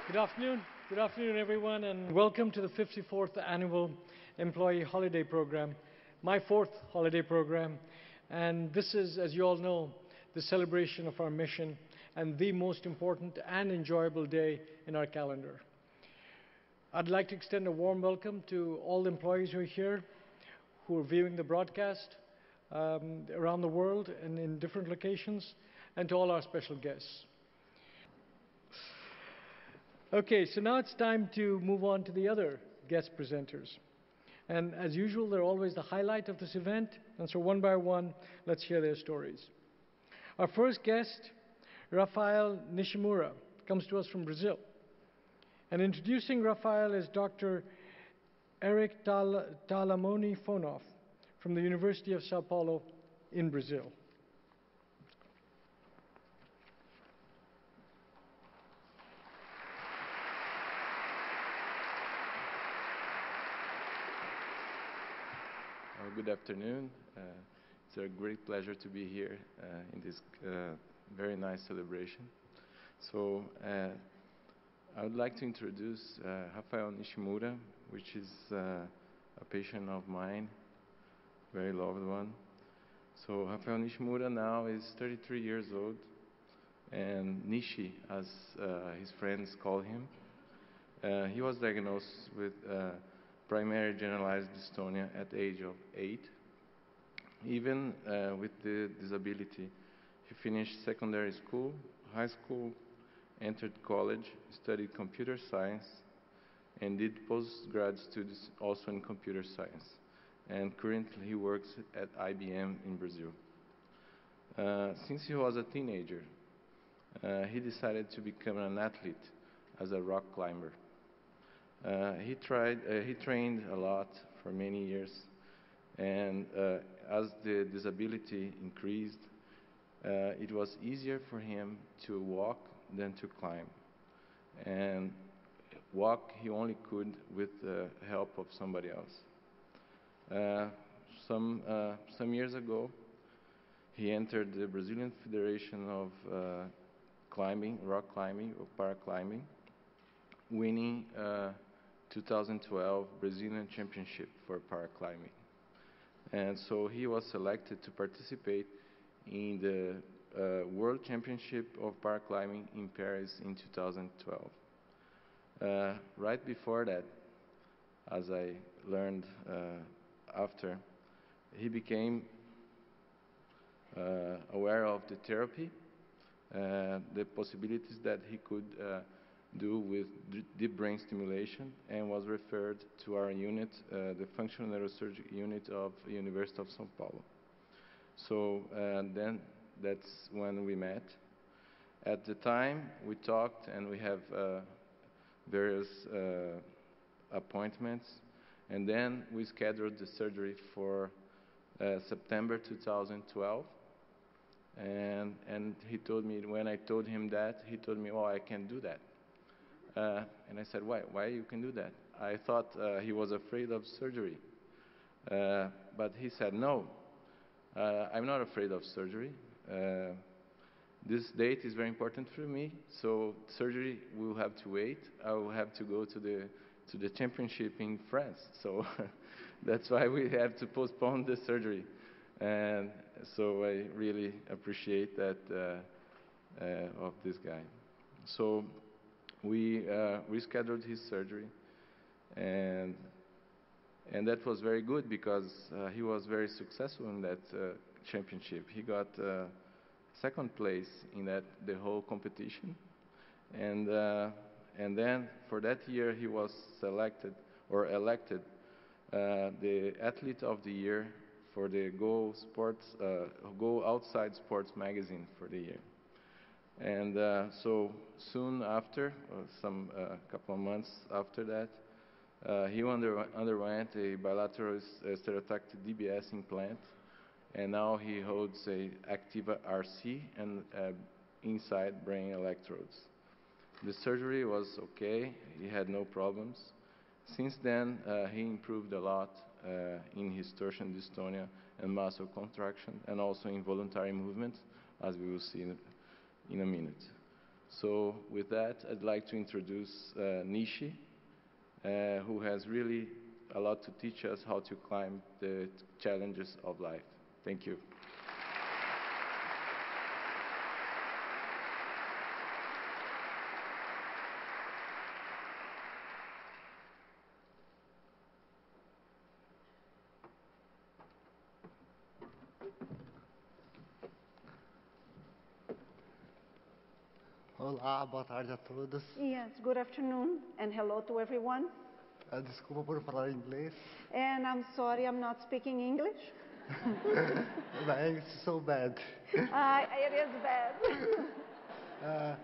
Good afternoon. Good afternoon, everyone, and welcome to the 54th Annual Employee Holiday Program, my fourth holiday program. And this is, as you all know, the celebration of our mission and the most important and enjoyable day in our calendar. I'd like to extend a warm welcome to all the employees who are here, who are viewing the broadcast around the world and in different locations, and to all our special guests. Okay, so now it's time to move on to the other guest presenters. And as usual, they're always the highlight of this event, and so one by one, let's hear their stories. Our first guest, Raphael Nishimura, comes to us from Brazil. And introducing Raphael is Dr. Eric Talamoni Fonoff from the University of Sao Paulo in Brazil. Good afternoon. It's a great pleasure to be here in this very nice celebration. So I would like to introduce Raphael Nishimura, which is a patient of mine, very loved one. So Raphael Nishimura now is 33 years old, and Nishi, as his friends call him. He was diagnosed with primary generalized dystonia at the age of 8. Even with the disability, he finished secondary school, high school, entered college, studied computer science, and did postgrad studies also in computer science. And currently he works at IBM in Brazil. Since he was a teenager, he decided to become an athlete as a rock climber. He trained a lot for many years, and as the disability increased, it was easier for him to walk than to climb. And walk he only could with the help of somebody else. Some years ago, he entered the Brazilian Federation of Climbing, rock climbing or paraclimbing, winning 2012 Brazilian Championship for paraclimbing. And so he was selected to participate in the World Championship of Paraclimbing in Paris in 2012. Right before that, as I learned after, he became aware of the therapy, the possibilities that he could do with deep brain stimulation, and was referred to our unit, the functional neurosurgery unit of the University of Sao Paulo. So then that's when we met. At the time, we talked and we have various appointments, and then we scheduled the surgery for September 2012. And he told me, when I told him that, he told me, "Oh, I can do that." And I said, why you can do that? I thought he was afraid of surgery. But he said, no, I'm not afraid of surgery. This date is very important for me, so surgery will have to wait. I will have to go to the championship in France. So that's why we have to postpone the surgery. And so I really appreciate that of this guy. So we rescheduled his surgery, and that was very good because he was very successful in that championship. He got second place in the whole competition, and then for that year he was selected or elected the athlete of the year for the Go Outside Sports magazine for the year. And so soon after, some couple of months after that, he underwent a bilateral stereotactic DBS implant, and now he holds a Activa RC and inside brain electrodes. The surgery was okay, he had no problems. Since then, he improved a lot in his torsion dystonia and muscle contraction, and also in voluntary movement, as we will see in a minute. So with that, I'd like to introduce Nishi, who has really a lot to teach us how to climb the challenges of life. Thank you. Olá, boa tarde a todos. Yes, good afternoon and hello to everyone. Desculpa por falar inglês. And I'm sorry I'm not speaking English. It's so bad. It is bad.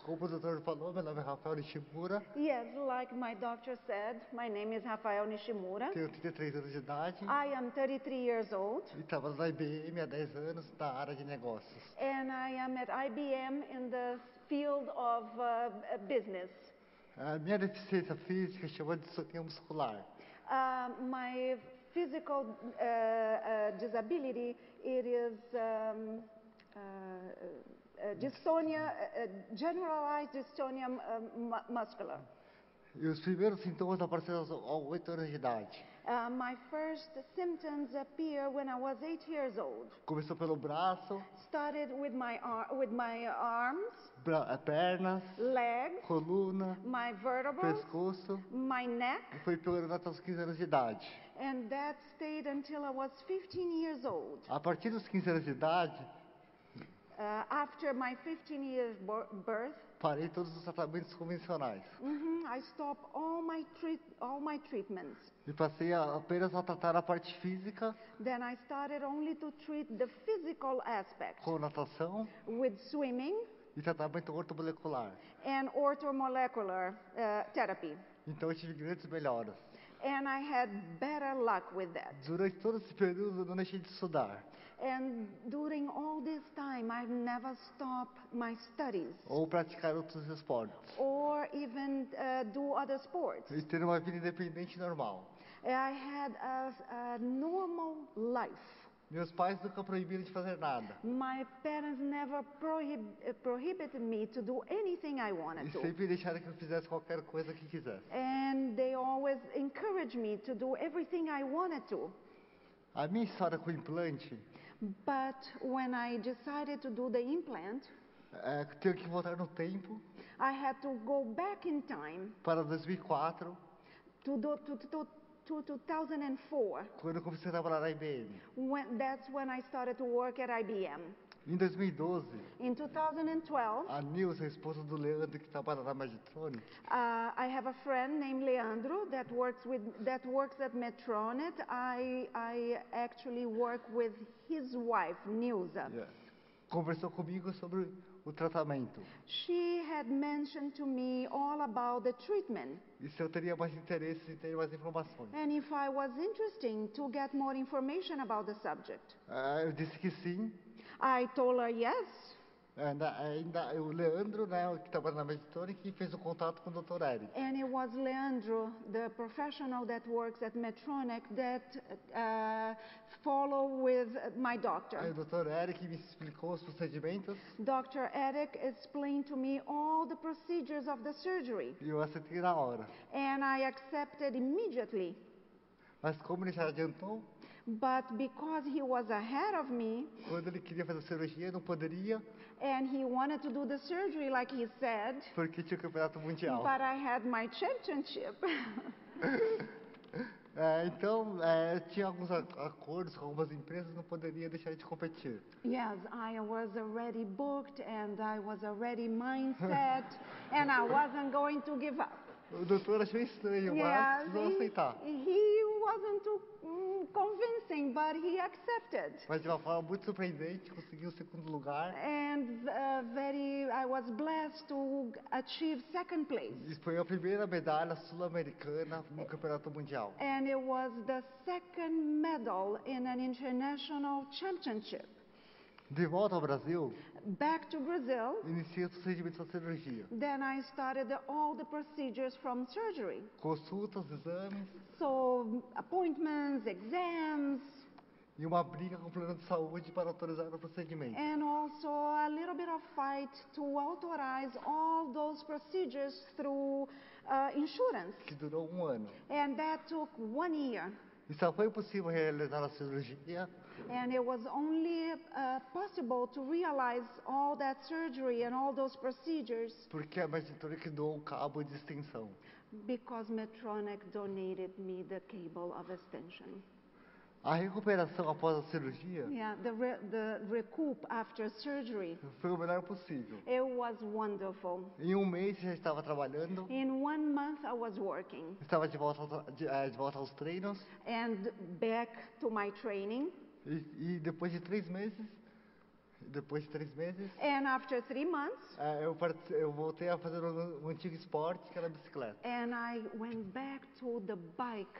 Como o doutor falou, meu nome é Raphael Nishimura. Yes, like my doctor said, my name is Raphael Nishimura. Tenho 33 anos de idade. I am 33 years old. E trabalho na IBM há 10 anos na área de negócios. And I am at IBM in the field of business. A minha deficiência física chama de distonia muscular. My physical disability, it is dystonia, generalized dystonia muscular. E os primeiros sintomas apareceram aos 8 anos de idade. My first symptoms appear when I was 8 years old. Começou pelo braço, Started with my arms, pernas, legs, coluna, my vertebrae, pescoço, my neck, e foi piorando até os 15 anos de idade. and that stayed until I was 15 years old. A partir dos 15 anos de idade, After my 15 years birth, parei todos os tratamentos convencionais. I stopped all my treatments. E passei apenas a tratar a parte física, Then I started only to treat the physical aspect com natação with swimming e tratamento ortomolecular. and orthomolecular therapy. Então eu tive grandes melhoras. And I had better luck with that. Durante todo esse período eu não deixei de estudar, And during all this time, I've never stopped my studies ou praticar outros esportes. or even do other sports. E ter uma vida independente e normal. I had a normal life. Meus pais nunca proibiram de fazer nada. My parents never prohibited me to do anything I E wanted to. sempre deixaram que eu fizesse qualquer coisa que quisesse. And they always encouraged me to do everything I wanted to. A minha história com o implante, But when I decided to do the implant, tenho que voltar no tempo I had to go back in time para 2004, to 2004. quando eu comecei a trabalhar na IBM. That's when I started to work at IBM. Em 2012, In 2012, a Nilza, a esposa do Leandro, que trabalha na Medtronic, I have a friend named Leandro that works at Medtronic. I actually work with his wife, Nilza. conversou comigo sobre o tratamento. She had mentioned to me all about the treatment, E se eu teria mais interesse em ter mais informações. and if I was interested to get more information about the subject. Eu disse que sim. I told her yes, O Leandro, né, que trabalha na Medtronic, que fez o contato com o Dr. Eric. and it was Leandro, the professional that works at Medtronic, that follow with my Aí doctor. o Dr. Eric me explicou os procedimentos Dr. Eric explained to me all the procedures of the surgery, e eu aceitei na hora. and I accepted immediately. Mas como ele já adiantou, But because he was ahead of me, quando ele queria fazer a cirurgia, não poderia, and he wanted to do the surgery like he said, porque tinha o campeonato mundial. but I had my championship. Então, tinha alguns acordos com algumas empresas, não poderia deixar de competir. Yes, I was already booked and I was already mindset and I wasn't going to give up. O doutor achou estranho, mas precisou aceitar. He wasn't too convincing, but he accepted. Mas de uma forma muito surpreendente, conseguiu o segundo lugar. And I was blessed to achieve second place. E foi a primeira medalha sul-americana no campeonato mundial. And it was the second medal in an international championship. De volta ao Brasil, Back to Brazil, iniciei os procedimentos da cirurgia. then I started all the procedures from surgery. Consultas, exames So appointments, exams, e uma briga com o plano de saúde para autorizar o procedimento. and also a little bit a fight to authorize all those procedures through insurance. que durou ano. And that took 1 year. E só foi possível realizar a cirurgia And it was only possible to realize all that surgery and all those procedures porque a Medtronic doou um cabo de extensão. because Medtronic donated me the cable of extension. A recuperação após a cirurgia Yeah, the recoup after surgery, foi o melhor possível. it was wonderful. Em um mês já estava trabalhando, In 1 month I was working estava de volta, de volta aos treinos and back to my training. e depois de 3 meses, And after 3 months, eu voltei a fazer um antigo esporte que era a bicicleta. and I went back to the bike,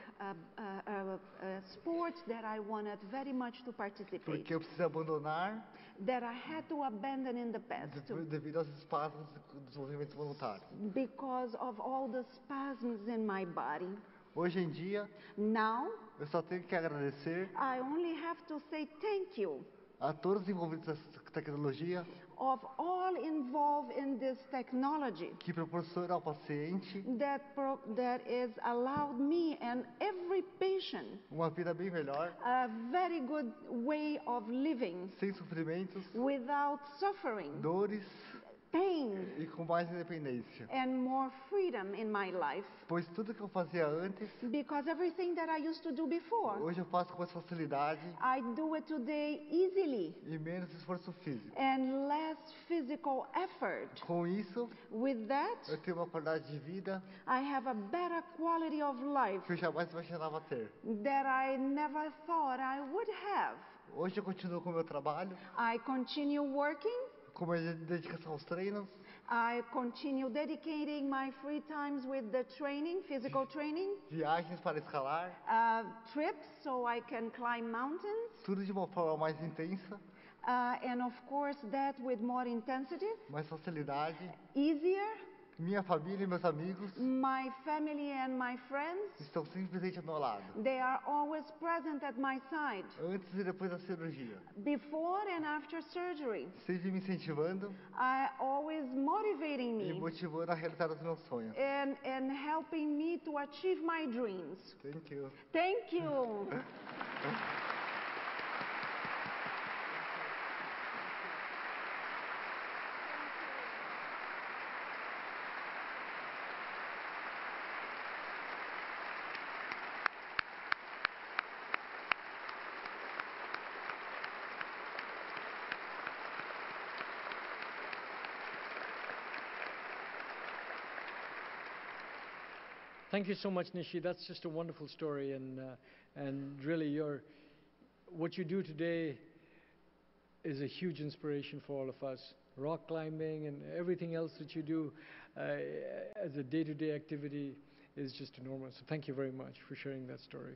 sport that I wanted very much to participate, Porque eu precisei abandonar that I had to abandon in the past devido aos espasmos dos movimentos voluntários. because of all the spasms in my body. Hoje em dia, Now, eu só tenho que agradecer I only have to say thank you a todos os envolvidos nessa tecnologia of all involved in this technology que proporciona ao paciente that is allowed me and every patient uma vida bem melhor, a very good way of living sem sofrimentos, without suffering, dores pain, e com mais independência. and more freedom in my life. Pois tudo que eu fazia antes, Because everything that I used to do before, hoje eu faço com mais facilidade I do it today easily e menos esforço físico. and less physical effort. Com isso, With that, eu tenho uma qualidade de vida I have a better quality of life que eu jamais imaginava ter. that I never thought I would have. Hoje eu continuo com o meu trabalho, I continue working. com minha dedicação aos treinos, I continue dedicating my free times with the training, physical training, viagens para escalar, trips so I can climb mountains, tudo de uma forma mais intensa, and of course that with more intensity, mais facilidade. easier. Minha família e meus amigos My family and my friends, estão simplesmente ao meu lado, they are always present at my side, antes e depois da cirurgia, before and after surgery, sempre me incentivando always motivating e me motivando a realizar os meus sonhos. and helping me to achieve my dreams. Thank you. Thank you. Thank you so much, Nishi. That's just a wonderful story, and really, what you do today is a huge inspiration for all of us. Rock climbing and everything else that you do as a day-to-day activity is just enormous. So thank you very much for sharing that story.